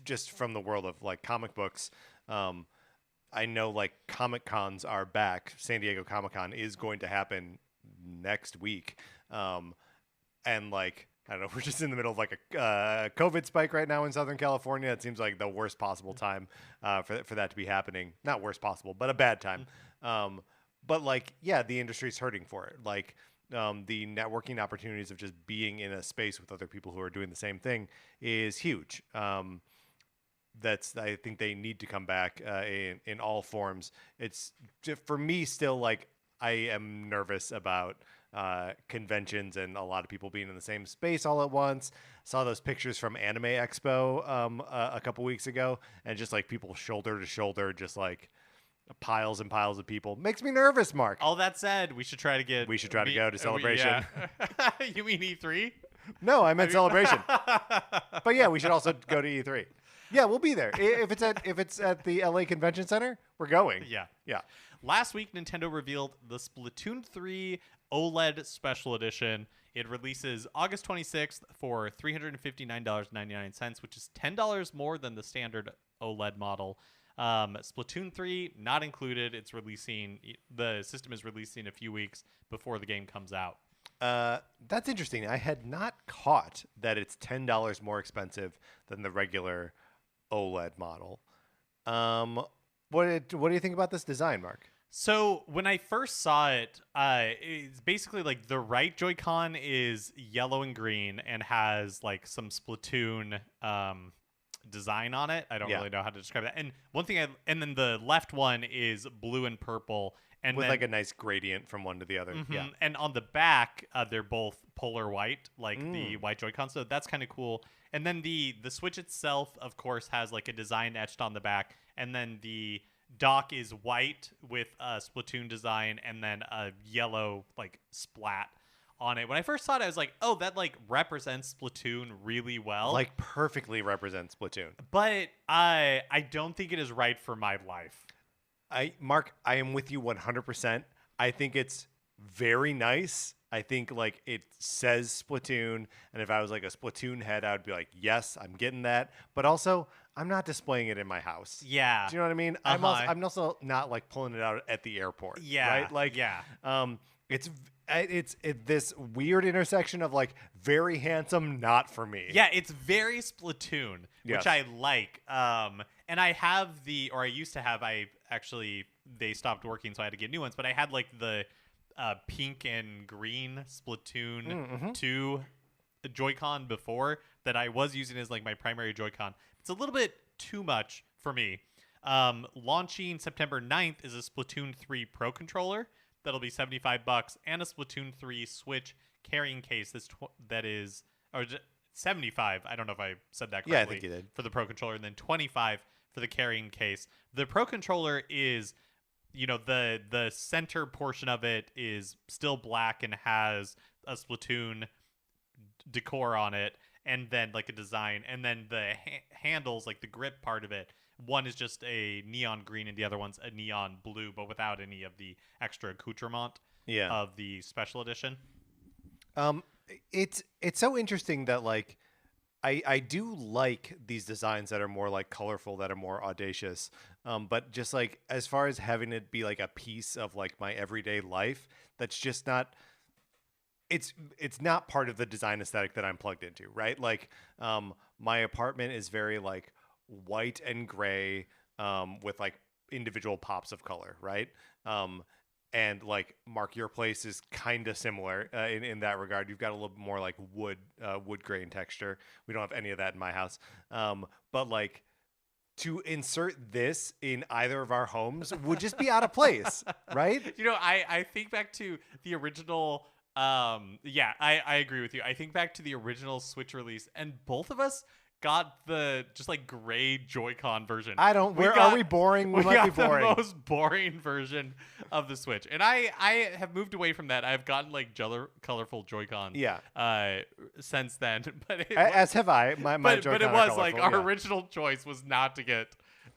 just from the world of like comic books, I know like Comic Cons are back. San Diego Comic-Con is going to happen next week, and like, I don't know, we're just in the middle of like a COVID spike right now in Southern California. It seems like the worst possible time for that to be happening. Not worst possible, but a bad time. But like, yeah, the industry's hurting for it. Like, the networking opportunities of just being in a space with other people who are doing the same thing is huge. I think they need to come back in all forms. It's, for me, still like, I am nervous about conventions and a lot of people being in the same space all at once. Saw those pictures from Anime Expo a couple weeks ago, and just like people shoulder to shoulder, just like piles and piles of people. Makes me nervous, Mark. All that said, we should try to go to Celebration. Yeah. You mean E3? No, I meant Celebration. But yeah, we should also go to E3. Yeah, we'll be there. If it's at the LA Convention Center, we're going. Yeah. Last week, Nintendo revealed the Splatoon 3 OLED Special Edition. It releases August 26th for $359.99, which is $10 more than the standard OLED model. Splatoon 3 not included. The system is releasing a few weeks before the game comes out. That's interesting. I had not caught that it's $10 more expensive than the regular OLED model. What do you think about this design, Mark? So when I first saw it, it's basically like the right Joy-Con is yellow and green and has like some Splatoon design on it. I don't really know how to describe that. And and then the left one is blue and purple, and with like a nice gradient from one to the other. Yeah. And on the back, they're both polar white, like the white Joy-Con. So that's kind of cool. And then the Switch itself, of course, has like a design etched on the back, and then the dock is white with a Splatoon design and then a yellow like splat on it. When I first saw it, I was like, oh, that like represents Splatoon really well. Like perfectly represents Splatoon. But I don't think it is right for my life. Mark, I am with you 100%. I think it's very nice. I think like it says Splatoon, and if I was like a Splatoon head, I would be like, yes, I'm getting that. But also, I'm not displaying it in my house. Yeah. Do you know what I mean? I'm also not like pulling it out at the airport. Yeah. Right? Like, yeah. It's this weird intersection of like very handsome, not for me. Yeah, it's very Splatoon, which I like. And I used to have, they stopped working, so I had to get new ones, but I had like the pink and green Splatoon 2 Joy-Con before that I was using as like my primary Joy-Con. It's a little bit too much for me. Launching September 9th is a Splatoon 3 Pro controller that'll be $75, and a Splatoon 3 Switch carrying case $75. I don't know if I said that correctly. Yeah, I think you did. For the Pro Controller, and then $25 for the carrying case. The Pro Controller is, the center portion of it is still black and has a Splatoon decor on it, and then like a design, and then the handles, like the grip part of it, one is just a neon green and the other one's a neon blue, but without any of the extra accoutrement of the special edition. It's so interesting that like I do like these designs that are more like colorful, that are more audacious. But just like as far as having it be like a piece of like my everyday life, that's just not. It's not part of the design aesthetic that I'm plugged into, right? Like, my apartment is very like white and gray, with like individual pops of color, right? And like Mark, your place is kind of similar in that regard. You've got a little bit more like wood grain texture. We don't have any of that in my house. But like to insert this in either of our homes would just be out of place, right? I think back to the original. I agree with you. I think back to the original Switch release, and both of us got the just like gray Joy-Con version. Are we boring? We might be boring. The most boring version of the Switch, and I have moved away from that. I've gotten like colorful Joy-Con. Since then, but as have I. My Joy-Con but it are was colorful, like our original choice was not to get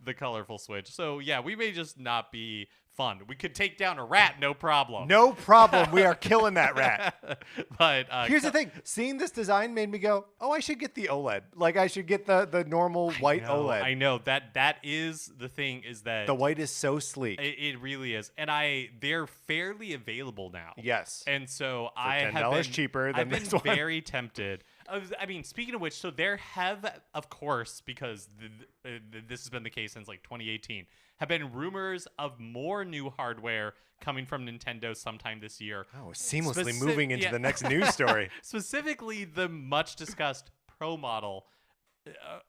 the colorful Switch. So yeah, we may just not be fun. We could take down a rat, no problem. No problem. We are killing that rat. But here's the thing: seeing this design made me go, "Oh, I should get the OLED. Like, I should get the normal white OLED." I know that is the thing. Is that the white is so sleek? It really is, and they're fairly available now. Yes, and so for $10 cheaper than this one. I've been very tempted. I mean, speaking of which, so there have, of course, because this has been the case since like 2018, have been rumors of more new hardware coming from Nintendo sometime this year. Oh, seamlessly moving into the next news story. Specifically, the much discussed Pro model.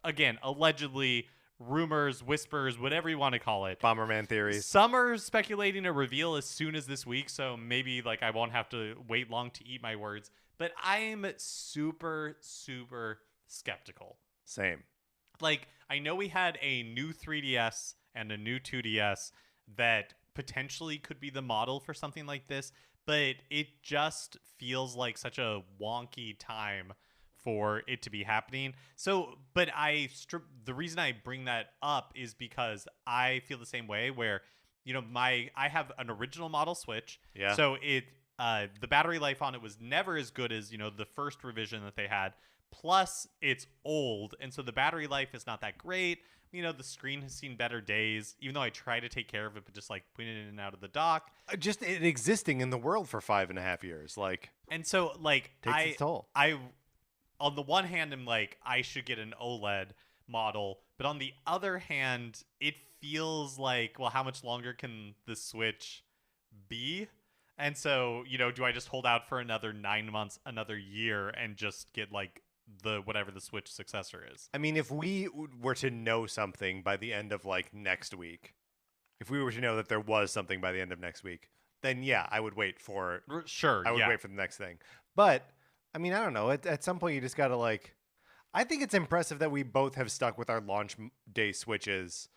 Again, allegedly, rumors, whispers, whatever you want to call it. Bomberman theories. Some are speculating a reveal as soon as this week, so maybe like I won't have to wait long to eat my words. But I'm super, super skeptical. Same. Like, I know we had a new 3DS and a new 2DS that potentially could be the model for something like this, but it just feels like such a wonky time for it to be happening. So, but the reason I bring that up is because I feel the same way where, I have an original model Switch. Yeah. So the battery life on it was never as good as, the first revision that they had. Plus, it's old, and so the battery life is not that great. The screen has seen better days, even though I try to take care of it, but just like putting it in and out of the dock. Just it existing in the world for 5.5 years, like. And so, like, takes its toll. On the one hand, I'm like, I should get an OLED model, but on the other hand, it feels like, well, how much longer can the Switch be? And so, do I just hold out for another 9 months, another year, and just get like whatever the Switch successor is? I mean, if we were to know something by the end of like next week, if we were to know that there was something by the end of next week, then yeah, I would wait for. Sure, I would wait for the next thing. But I mean, I don't know. At some point, you just gotta like. I think it's impressive that we both have stuck with our launch day Switches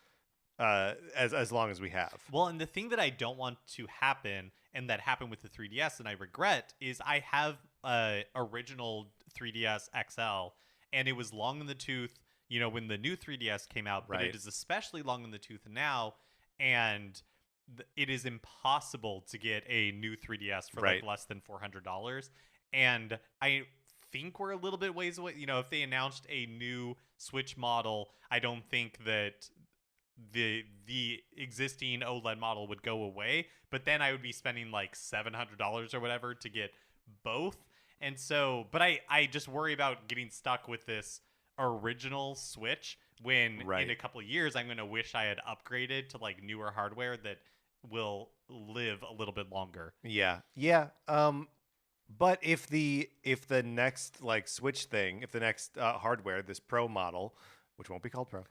as long as we have. Well, and the thing that I don't want to happen, and that happened with the 3DS, and I regret, is I have original 3DS XL, and it was long in the tooth, when the new 3DS came out, but it is especially long in the tooth now, and it is impossible to get a new 3DS for like less than $400, and I think we're a little bit ways away. If they announced a new Switch model, I don't think that the existing OLED model would go away, but then I would be spending like $700 or whatever to get both. And so, but I just worry about getting stuck with this original Switch when in a couple of years I'm going to wish I had upgraded to like newer hardware that will live a little bit longer. Yeah. But if the next like Switch thing, if the next hardware, this Pro model, which won't be called Pro,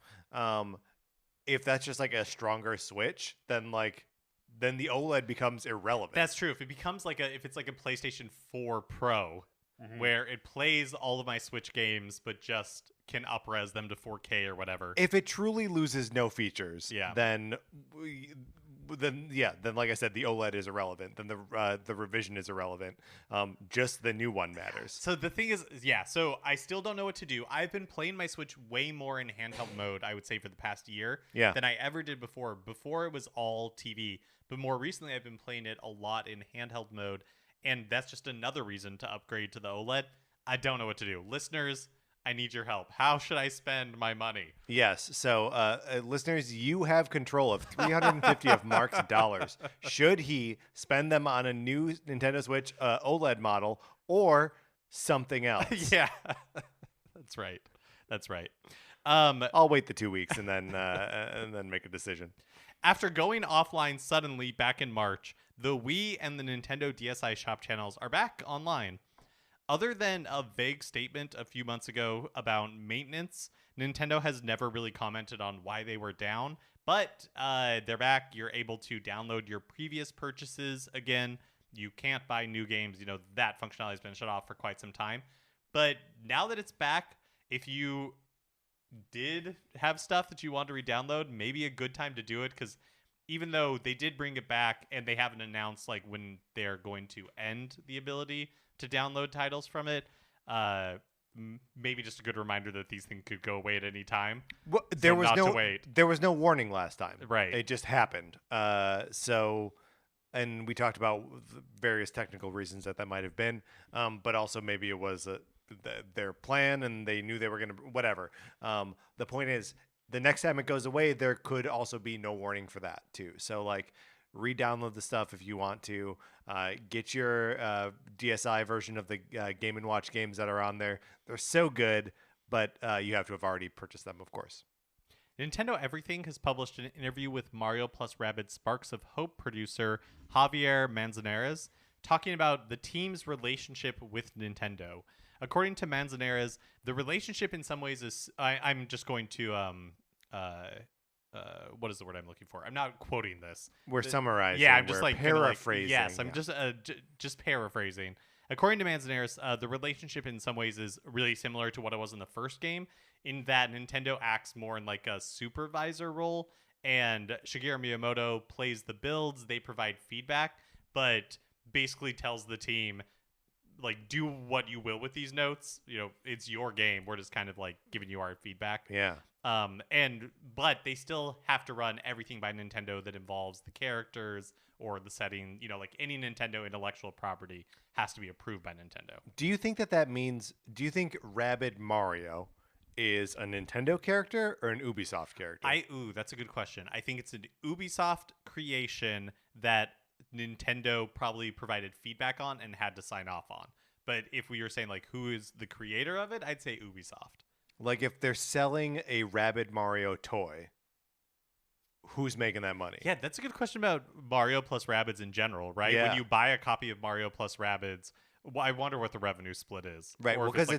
if that's just like a stronger Switch, then the OLED becomes irrelevant. That's true. If it becomes if it's like a PlayStation 4 Pro, where it plays all of my Switch games, but just can up-res them to 4K or whatever. If it truly loses no features, then like I said, the OLED is irrelevant. Then the revision is irrelevant. Just the new one matters. So the thing is, so I still don't know what to do. I've been playing my Switch way more in handheld mode, I would say, for the past year than I ever did before. Before it was all TV, but more recently I've been playing it a lot in handheld mode, and that's just another reason to upgrade to the OLED. I don't know what to do. Listeners, I need your help. How should I spend my money? Yes. So, listeners, you have control of 350 of Mark's dollars. Should he spend them on a new Nintendo Switch OLED model or something else? Yeah, that's right. That's right. I'll wait the 2 weeks and then make a decision. After going offline suddenly back in March, the Wii and the Nintendo DSi shop channels are back online. Other than a vague statement a few months ago about maintenance, Nintendo has never really commented on why they were down, but they're back. You're able to download your previous purchases again. You can't buy new games. You know, that functionality has been shut off for quite some time. But now that it's back, if you did have stuff that you want to re-download, maybe a good time to do it, because even though they did bring it back and they haven't announced like when they're going to end the ability to download titles from it, maybe just a good reminder that these things could go away at any time. Well, there was no warning last time. Right. It just happened. And we talked about various technical reasons that might have been, but also maybe it was their plan and they knew they were going to, whatever. The point is, the next time it goes away, there could also be no warning for that too. So like, re-download the stuff if you want to. Get your DSi version of the Game & Watch games that are on there. They're so good, but you have to have already purchased them, of course. Nintendo Everything has published an interview with Mario plus Rabbids Sparks of Hope producer Javier Manzanares, talking about the team's relationship with Nintendo. According to Manzanares, the relationship in some ways is... I'm just going to... what is the word I'm looking for? I'm not quoting this. We're summarizing. Yeah, I'm just We're like paraphrasing. Yes, I'm just paraphrasing. According to Manzanares, the relationship in some ways is really similar to what it was in the first game, in that Nintendo acts more in like a supervisor role, and Shigeru Miyamoto plays the builds. They provide feedback, but basically tells the team, like, do what you will with these notes. You know, it's your game. We're just kind of like giving you our feedback. Yeah. But they still have to run everything by Nintendo that involves the characters or the setting. You know, like any Nintendo intellectual property has to be approved by Nintendo. Do you think that means? Do you think Rabbid Mario is a Nintendo character or an Ubisoft character? That's a good question. I think it's an Ubisoft creation that Nintendo probably provided feedback on and had to sign off on. But if we were saying like who is the creator of it, I'd say Ubisoft. Like if they're selling a Rabid Mario toy, who's making that money? Yeah, that's a good question about Mario plus Rabbids in general, right? Yeah. When you buy a copy of Mario plus Rabbids, I wonder what the revenue split is. Right, or well, because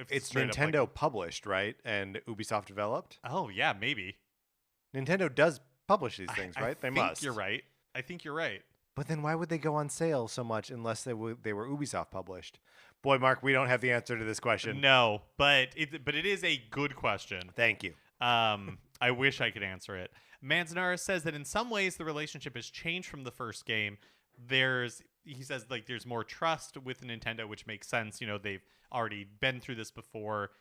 it's Nintendo published, right? And Ubisoft developed? Oh, yeah, maybe. Nintendo does publish these things, right? They must. I think you're right. But then why would they go on sale so much unless they were Ubisoft published? Boy, Mark, we don't have the answer to this question. No, but it is a good question. Thank you. I wish I could answer it. Manzanares says that in some ways the relationship has changed from the first game. He says like there's more trust with Nintendo, which makes sense. You know, they've already been through this before.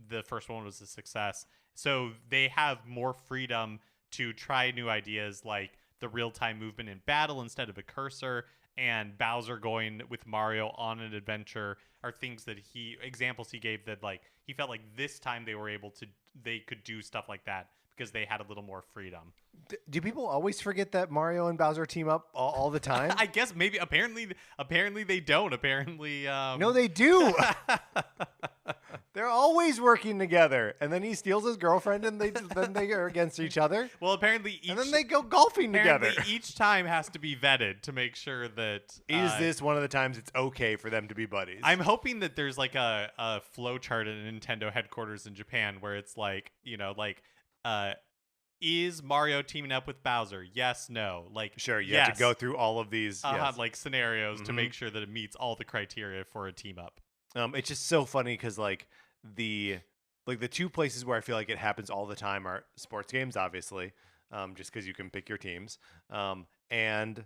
The first one was a success. So they have more freedom to try new ideas like the real-time movement in battle instead of a cursor, and Bowser going with Mario on an adventure are things that examples he gave that like he felt like this time they could do stuff like that because they had a little more freedom. Do people always forget that Mario and Bowser team up all the time? I guess maybe apparently they don't. Apparently no, they do. They're always working together, and then he steals his girlfriend, and then they are against each other. Well, apparently and then they go golfing together. Each time has to be vetted to make sure that is this one of the times it's okay for them to be buddies. I'm hoping that there's like a flow chart at Nintendo headquarters in Japan where it's like, you know, like is Mario teaming up with Bowser? Yes, no. Like sure, you have to go through all of these like scenarios to make sure that it meets all the criteria for a team up. It's just so funny because the the two places where I feel like it happens all the time are sports games, obviously, just because you can pick your teams, and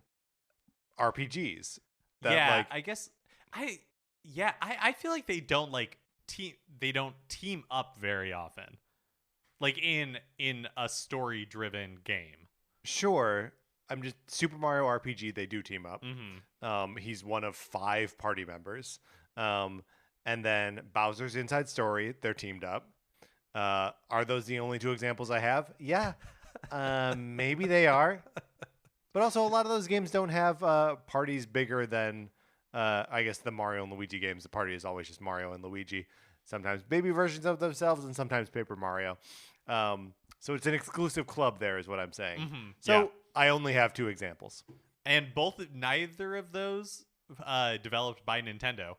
RPGs. That Yeah, I guess I feel like they don't team up very often. Like in a story-driven game. sure. I'm just Super Mario RPG. They do team up. Mm-hmm. He's one of 5 party members. And then Bowser's Inside Story. They're teamed up. Are those the only 2 examples I have? Yeah. Maybe they are. But also, a lot of those games don't have parties bigger than, I guess, the Mario and Luigi games. The party is always just Mario and Luigi. Sometimes baby versions of themselves, and sometimes Paper Mario. So it's an exclusive club there, is what I'm saying. Mm-hmm. So Yeah. I only have 2 examples. And neither of those developed by Nintendo.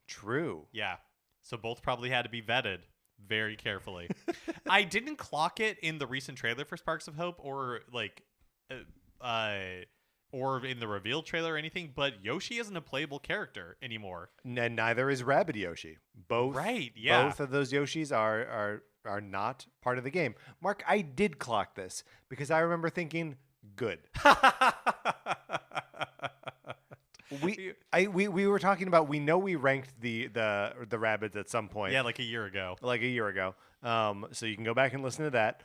True. Yeah. So both probably had to be vetted very carefully. I didn't clock it in the recent trailer for Sparks of Hope or or in the reveal trailer or anything, but Yoshi isn't a playable character anymore. And neither is Rabbid Yoshi. Both Right, yeah. Both of those Yoshis are not part of the game. Mark, I did clock this because I remember thinking, good. We were talking about, we know we ranked the Rabbids at some point. Yeah, like a year ago. So you can go back and listen to that.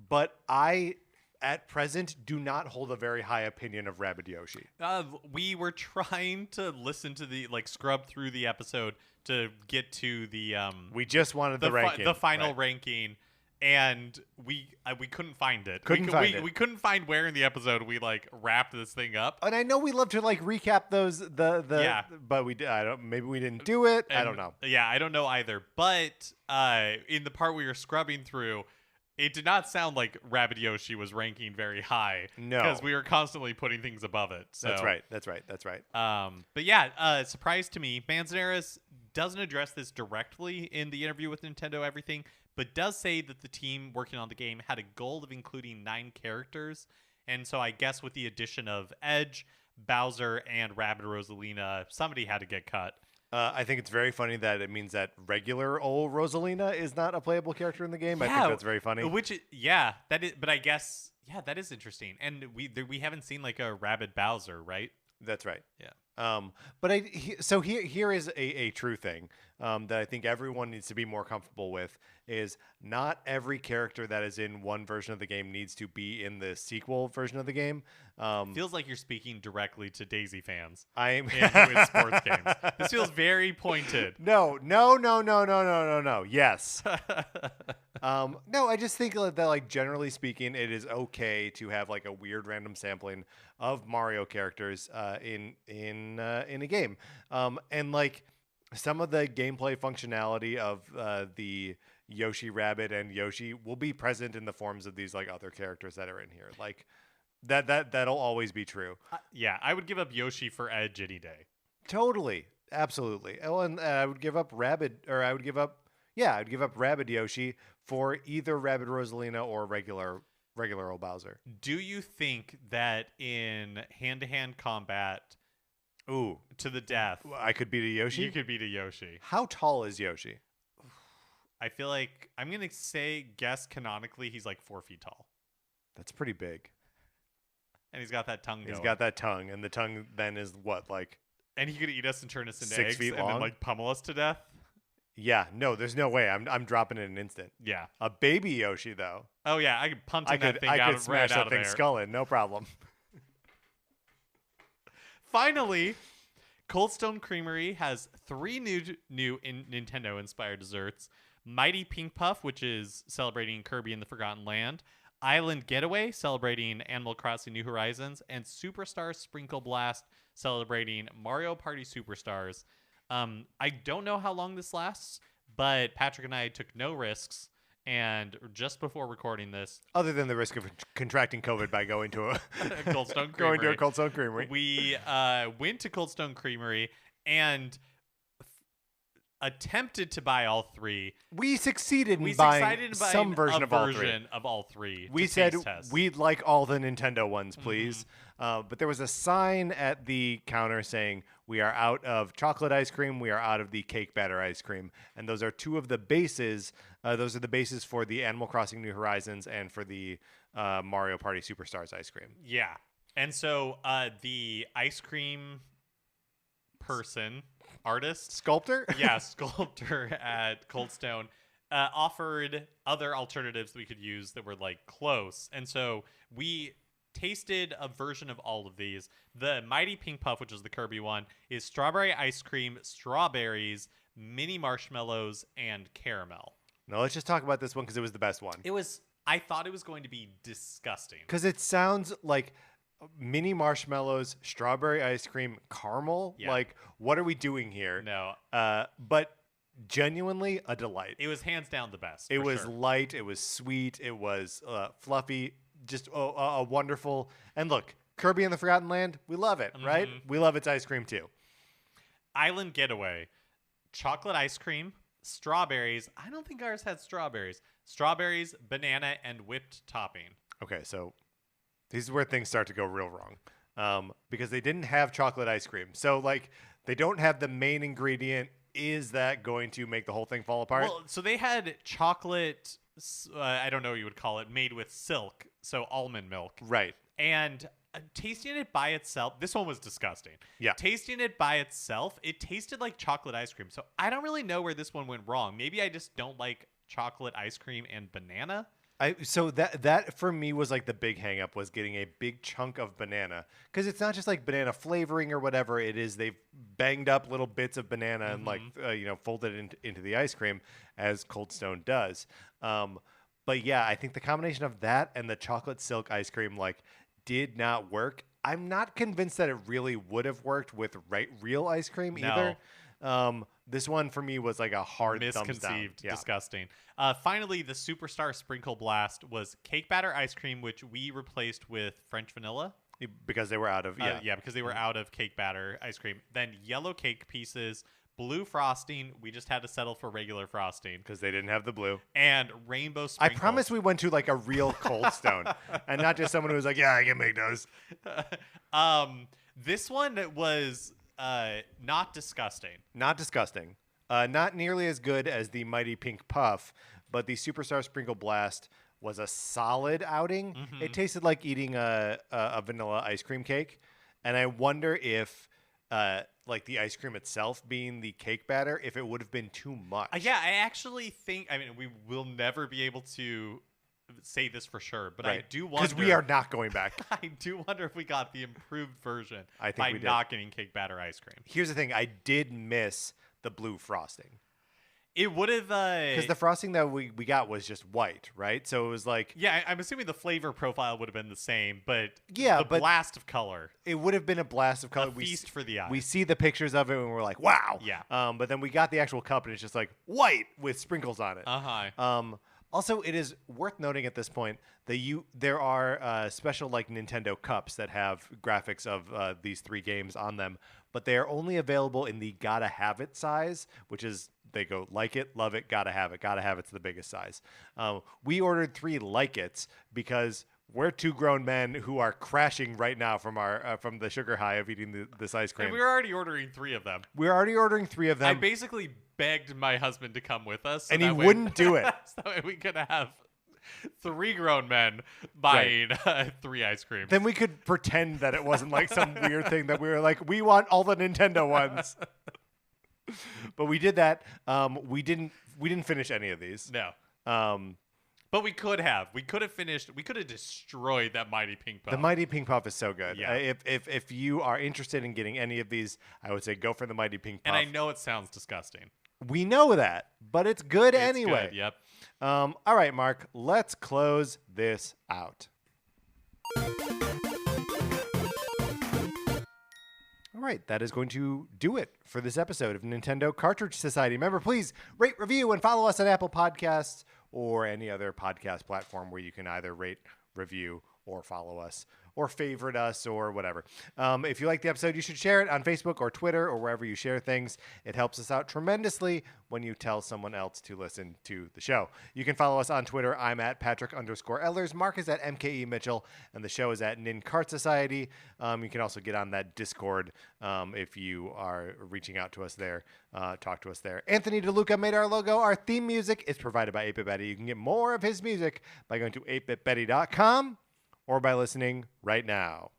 But I, at present, do not hold a very high opinion of Rabbid Yoshi. We were trying to listen to scrub through the episode to get to the We just wanted the ranking. The final right. ranking, and we couldn't find it. We couldn't find where in the episode we wrapped this thing up. And I know we love to recap those Yeah. but maybe we didn't do it. I don't know. Yeah, I don't know either. But in the part we were scrubbing through, it did not sound like Rabbid Yoshi was ranking very high. No. Because we were constantly putting things above it. So. That's right. But yeah, surprise to me, Manzanares doesn't address this directly in the interview with Nintendo Everything, but does say that the team working on the game had a goal of including 9 characters. And so I guess with the addition of Edge, Bowser, and Rabbid Rosalina, somebody had to get cut. I think it's very funny that it means that regular old Rosalina is not a playable character in the game. I think that's very funny. That is. But I guess that is interesting. And we haven't seen a Rabbid Bowser, right? That's right. Yeah. But here is a true thing that I think everyone needs to be more comfortable with is not every character that is in one version of the game needs to be in the sequel version of the game. Feels like you're speaking directly to Daisy fans. I'm in sports games. This feels very pointed. No. Yes. No, I just think that generally speaking, it is okay to have a weird random sampling of Mario characters in a game. And some of the gameplay functionality of the Yoshi Rabbid and Yoshi will be present in the forms of these other characters that are in here. That'll always be true. Yeah, I would give up Yoshi for Edge any day. Totally, absolutely. Oh, and I would give up Rabbid Yoshi for either Rabbid Rosalina or regular old Bowser. Do you think that in hand-to-hand combat, to the death, I could beat a Yoshi? You could beat a Yoshi. How tall is Yoshi? I feel like I'm gonna guess canonically he's 4 feet tall. That's pretty big. And he's got that tongue going. He's got that tongue, and the tongue then is what, And he could eat us and turn us into 6 eggs feet and long? then pummel us to death. Yeah, no, there's no way. I'm dropping it in an instant. Yeah. A baby Yoshi though. Oh yeah, I could punt that thing I out could smash right out that of thing's there. skull in, no problem. Finally, Cold Stone Creamery has 3 new Nintendo-inspired desserts. Mighty Pink Puff, which is celebrating Kirby in the Forgotten Land. Island Getaway, celebrating Animal Crossing New Horizons. And Superstar Sprinkle Blast, celebrating Mario Party Superstars. I don't know how long this lasts, but Patrick and I took no risks. And just before recording this, other than the risk of contracting COVID by going to a Cold Stone Creamery, going to a Cold Stone Creamery, we went to Cold Stone Creamery, and attempted to buy all three. We succeeded in We buying succeeded in buying some version a of all three. version of all three. We to said taste test. we'd like all the Nintendo ones, please. But there was a sign at the counter saying we are out of chocolate ice cream, we are out of the cake batter ice cream, and those are two of the bases. Those are the bases for the Animal Crossing New Horizons and for the Mario Party Superstars ice cream. Yeah. And so the ice cream person, artist, Sculptor? yeah, sculptor at Cold Stone offered other alternatives that we could use that were like close. And so we tasted a version of all of these. The Mighty Pink Puff, which is the Kirby one, is strawberry ice cream, strawberries, mini marshmallows, and caramel. No, let's just talk about this one because it was the best one. I thought it was going to be disgusting. Because it sounds like mini marshmallows, strawberry ice cream, caramel. Yeah. Like, what are we doing here? No. But genuinely a delight. It was hands down the best. It for was sure. light. It was sweet. It was fluffy. Just a wonderful. And look, Kirby and the Forgotten Land, we love it, right? We love its ice cream too. Island Getaway, chocolate ice cream, strawberries. I don't think ours had strawberries. Strawberries, banana, and whipped topping. Okay, so this is where things start to go real wrong. Because they didn't have chocolate ice cream. So, like, they don't have the main ingredient. Is that going to make the whole thing fall apart? Well, so they had chocolate, I don't know what you would call it, made with silk, so almond milk. Right. And tasting it by itself, this one was disgusting. Yeah. Tasting it by itself, it tasted like chocolate ice cream. So I don't really know where this one went wrong. Maybe I just don't like chocolate ice cream and banana. So that for me was like the big hang up was getting a big chunk of banana, because it's not just like banana flavoring or whatever it is. They've banged up little bits of banana and like folded into the ice cream as Cold Stone does. But yeah, I think the combination of that and the chocolate silk ice cream like did not work. I'm not convinced that it really would have worked with real ice cream either. This one for me was like a hard thumbs down. Misconceived, Yeah. disgusting. Finally, the Superstar Sprinkle Blast was cake batter ice cream, which we replaced with French vanilla. Because they were out of Because they were out of cake batter ice cream. Then yellow cake pieces, blue frosting. We just had to settle for regular frosting. because they didn't have the blue. And rainbow I sprinkles. promise we went to like a real Cold Stone and not just someone who was like, yeah, I can make those. This one was not disgusting. Not disgusting. Not nearly as good as the Mighty Pink Puff, but the Superstar Sprinkle Blast was a solid outing. It tasted like eating a vanilla ice cream cake. And I wonder if like the ice cream itself being the cake batter, if it would have been too much. Yeah, I actually think, I mean, we will never be able to say this for sure, but I do wonder. Because we are not going back. I do wonder if we got the improved version I think by we did. not getting cake batter ice cream. Here's the thing. I did miss the blue frosting. It would have. Because the frosting that we got was just white, right? So it was like... Yeah, I'm assuming the flavor profile would have been the same, but Yeah, the but blast of color. it would have been a blast of color. A feast for the eye. We see the pictures of it and we're like, wow. Yeah. But then we got the actual cup and it's just like white with sprinkles on it. Uh-huh. Also, it is worth noting at this point that there are special like Nintendo cups that have graphics of these three games on them, but they are only available in the gotta have it size, which is they go like it, love it, gotta have it. Gotta have it's the biggest size. We ordered 3 like it's because we're 2 grown men who are crashing right now from the sugar high of eating this ice cream. And we were already ordering 3 of them. We're already ordering 3 of I them, basically begged my husband to come with us. So and he that way- wouldn't do it. So that way we could have 3 grown men buying 3 ice creams. Then we could pretend that it wasn't like some weird thing that we were like, we want all the Nintendo ones. But we did that. We didn't finish any of these. No. Um, But we could have. We could have finished. We could have destroyed that Mighty Pink Puff. the Mighty Pink Puff is so good. Yeah. If you are interested in getting any of these, I would say go for the Mighty Pink Puff. And I know it sounds disgusting. We know that, but it's good It's anyway. good, yep. All right, Mark, let's close this out. All right, that is going to do it for this episode of Nintendo Cartridge Society. Remember, please rate, review, and follow us at Apple Podcasts or any other podcast platform where you can either rate, review, or follow us. or favorite us or whatever. If you like the episode, you should share it on Facebook or Twitter or wherever you share things. It helps us out tremendously when you tell someone else to listen to the show. You can follow us on Twitter. I'm at Patrick_Ellers. Mark is at MKE Mitchell, and the show is at Nin Cart Society. You can also get on that Discord if you are reaching out to us there. Talk to us there. Anthony DeLuca made our logo. Our theme music is provided by 8-Bit Betty. You can get more of his music by going to 8bitbetty.com or by listening right now.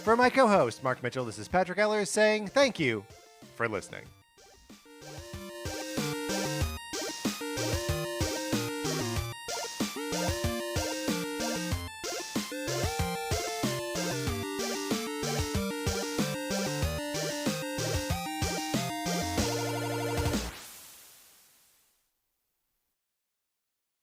For my co-host, Mark Mitchell, this is Patrick Ellers saying thank you for listening.